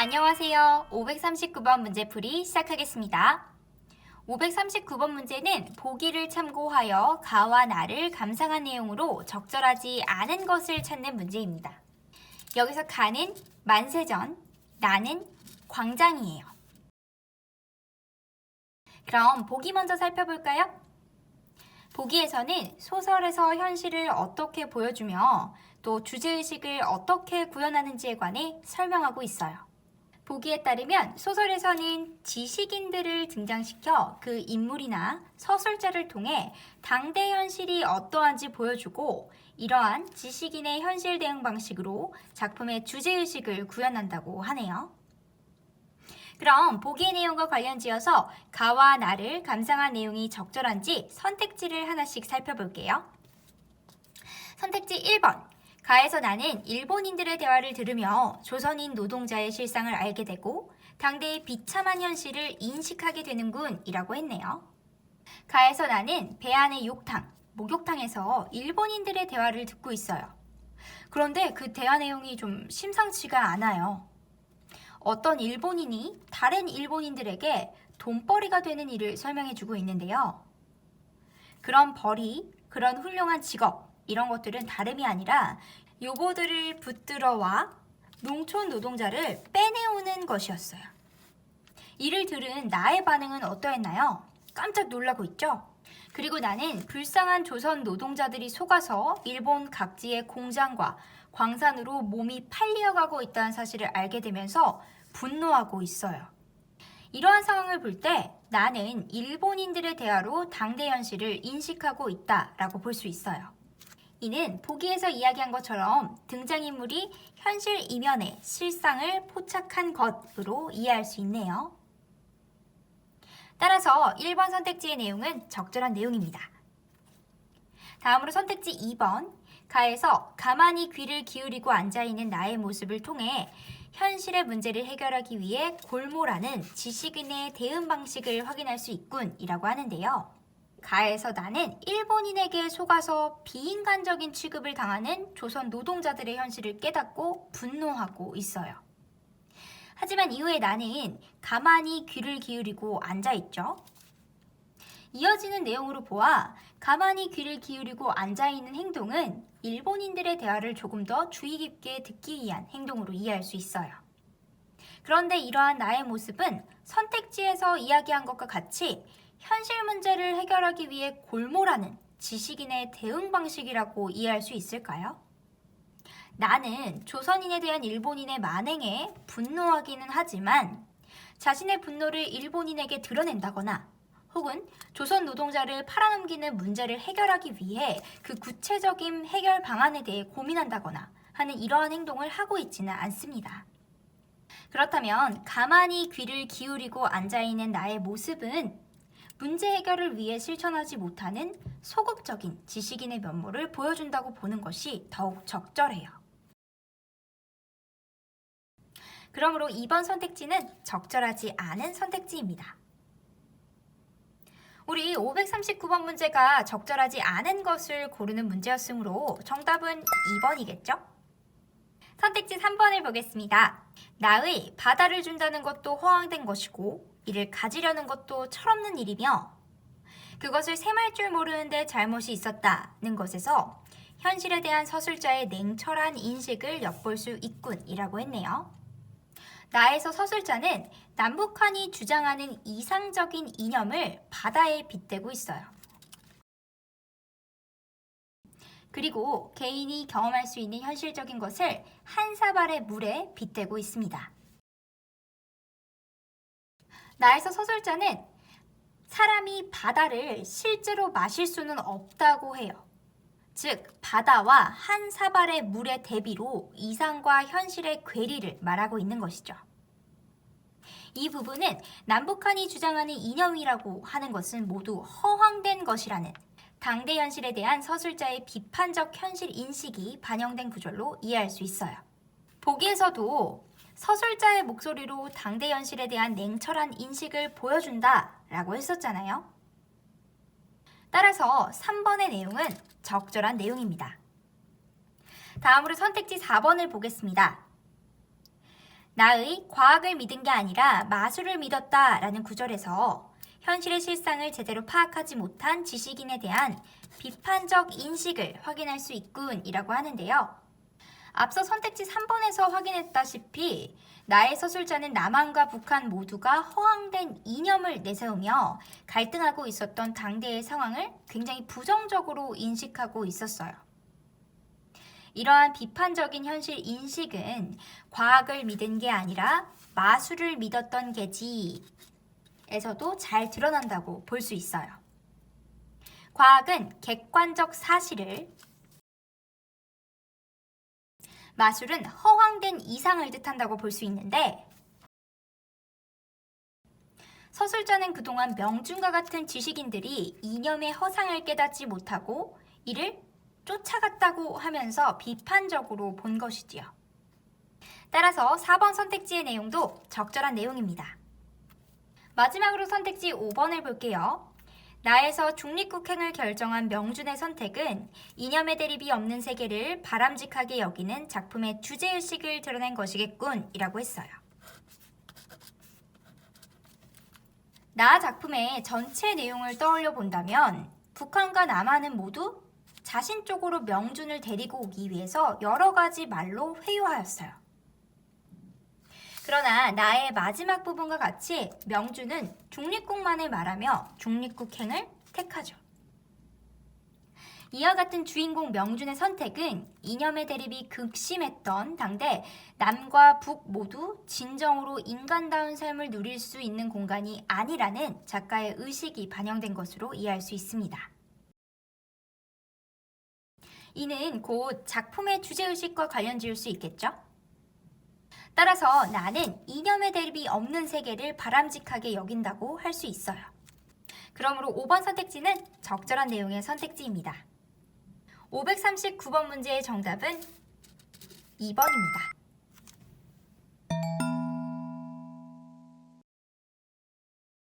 안녕하세요. 539번 문제풀이 시작하겠습니다. 539번 문제는 보기를 참고하여 가와 나를 감상한 내용으로 적절하지 않은 것을 찾는 문제입니다. 여기서 가는 만세전, 나는 광장이에요. 그럼 보기 먼저 살펴볼까요? 보기에서는 소설에서 현실을 어떻게 보여주며 또 주제의식을 어떻게 구현하는지에 관해 설명하고 있어요. 보기에 따르면 소설에서는 지식인들을 등장시켜 그 인물이나 서술자를 통해 당대 현실이 어떠한지 보여주고 이러한 지식인의 현실 대응 방식으로 작품의 주제의식을 구현한다고 하네요. 그럼 보기의 내용과 관련지어서 가와 나를 감상한 내용이 적절한지 선택지를 하나씩 살펴볼게요. 선택지 1번. 가에서 나는 일본인들의 대화를 들으며 조선인 노동자의 실상을 알게 되고 당대의 비참한 현실을 인식하게 되는군 이라고 했네요. 가에서 나는 배 안의 욕탕, 목욕탕에서 일본인들의 대화를 듣고 있어요. 그런데 그 대화 내용이 좀 심상치가 않아요. 어떤 일본인이 다른 일본인들에게 돈벌이가 되는 일을 설명해주고 있는데요. 그런 벌이, 그런 훌륭한 직업, 이런 것들은 다름이 아니라 요보들을 붙들어와 농촌 노동자를 빼내오는 것이었어요. 이를 들은 나의 반응은 어떠했나요? 깜짝 놀라고 있죠? 그리고 나는 불쌍한 조선 노동자들이 속아서 일본 각지의 공장과 광산으로 몸이 팔려가고 있다는 사실을 알게 되면서 분노하고 있어요. 이러한 상황을 볼 때 나는 일본인들의 대화로 당대 현실을 인식하고 있다라고 볼 수 있어요. 이는 보기에서 이야기한 것처럼 등장인물이 현실 이면의 실상을 포착한 것으로 이해할 수 있네요. 따라서 1번 선택지의 내용은 적절한 내용입니다. 다음으로 선택지 2번. 가에서 가만히 귀를 기울이고 앉아있는 나의 모습을 통해 현실의 문제를 해결하기 위해 골몰하는 지식인의 대응 방식을 확인할 수 있군 이라고 하는데요. 가에서 나는 일본인에게 속아서 비인간적인 취급을 당하는 조선 노동자들의 현실을 깨닫고 분노하고 있어요. 하지만 이후에 나는 가만히 귀를 기울이고 앉아있죠. 이어지는 내용으로 보아 가만히 귀를 기울이고 앉아있는 행동은 일본인들의 대화를 조금 더 주의 깊게 듣기 위한 행동으로 이해할 수 있어요. 그런데 이러한 나의 모습은 선택지에서 이야기한 것과 같이 현실 문제를 해결하기 위해 골몰하는 지식인의 대응 방식이라고 이해할 수 있을까요? 나는 조선인에 대한 일본인의 만행에 분노하기는 하지만 자신의 분노를 일본인에게 드러낸다거나 혹은 조선 노동자를 팔아넘기는 문제를 해결하기 위해 그 구체적인 해결 방안에 대해 고민한다거나 하는 이러한 행동을 하고 있지는 않습니다. 그렇다면 가만히 귀를 기울이고 앉아있는 나의 모습은 문제 해결을 위해 실천하지 못하는 소극적인 지식인의 면모를 보여준다고 보는 것이 더욱 적절해요. 그러므로 2번 선택지는 적절하지 않은 선택지입니다. 우리 539번 문제가 적절하지 않은 것을 고르는 문제였으므로 정답은 2번이겠죠? 선택지 3번을 보겠습니다. 나의 바다를 준다는 것도 허황된 것이고 이를 가지려는 것도 철없는 일이며 그것을 셈할 줄 모르는데 잘못이 있었다는 것에서 현실에 대한 서술자의 냉철한 인식을 엿볼 수 있군 이라고 했네요. 나에서 서술자는 남북한이 주장하는 이상적인 이념을 바다에 빗대고 있어요. 그리고 개인이 경험할 수 있는 현실적인 것을 한 사발의 물에 빗대고 있습니다. 나에서 서술자는 사람이 바다를 실제로 마실 수는 없다고 해요. 즉, 바다와 한 사발의 물의 대비로 이상과 현실의 괴리를 말하고 있는 것이죠. 이 부분은 남북한이 주장하는 이념이라고 하는 것은 모두 허황된 것이라는 당대 현실에 대한 서술자의 비판적 현실 인식이 반영된 구절로 이해할 수 있어요. 보기에서도 서술자의 목소리로 당대 현실에 대한 냉철한 인식을 보여준다라고 했었잖아요. 따라서 3번의 내용은 적절한 내용입니다. 다음으로 선택지 4번을 보겠습니다. 나의 과학을 믿은 게 아니라 마술을 믿었다 라는 구절에서 현실의 실상을 제대로 파악하지 못한 지식인에 대한 비판적 인식을 확인할 수 있군 이라고 하는데요. 앞서 선택지 3번에서 확인했다시피 나의 서술자는 남한과 북한 모두가 허황된 이념을 내세우며 갈등하고 있었던 당대의 상황을 굉장히 부정적으로 인식하고 있었어요. 이러한 비판적인 현실 인식은 과학을 믿은 게 아니라 마술을 믿었던 게지에서도 잘 드러난다고 볼 수 있어요. 과학은 객관적 사실을, 마술은 허황된 이상을 뜻한다고 볼 수 있는데 서술자는 그동안 명준과 같은 지식인들이 이념의 허상을 깨닫지 못하고 이를 쫓아갔다고 하면서 비판적으로 본 것이지요. 따라서 4번 선택지의 내용도 적절한 내용입니다. 마지막으로 선택지 5번을 볼게요. 나에서 중립국행을 결정한 명준의 선택은 이념의 대립이 없는 세계를 바람직하게 여기는 작품의 주제의식을 드러낸 것이겠군 이라고 했어요. 나 작품의 전체 내용을 떠올려 본다면 북한과 남한은 모두 자신 쪽으로 명준을 데리고 오기 위해서 여러 가지 말로 회유하였어요. 그러나 나의 마지막 부분과 같이 명준은 중립국만을 말하며 중립국행을 택하죠. 이와 같은 주인공 명준의 선택은 이념의 대립이 극심했던 당대 남과 북 모두 진정으로 인간다운 삶을 누릴 수 있는 공간이 아니라는 작가의 의식이 반영된 것으로 이해할 수 있습니다. 이는 곧 작품의 주제의식과 관련 지을 수 있겠죠? 따라서 나는 이념의 대립이 없는 세계를 바람직하게 여긴다고 할 수 있어요. 그러므로 5번 선택지는 적절한 내용의 선택지입니다. 539번 문제의 정답은 2번입니다.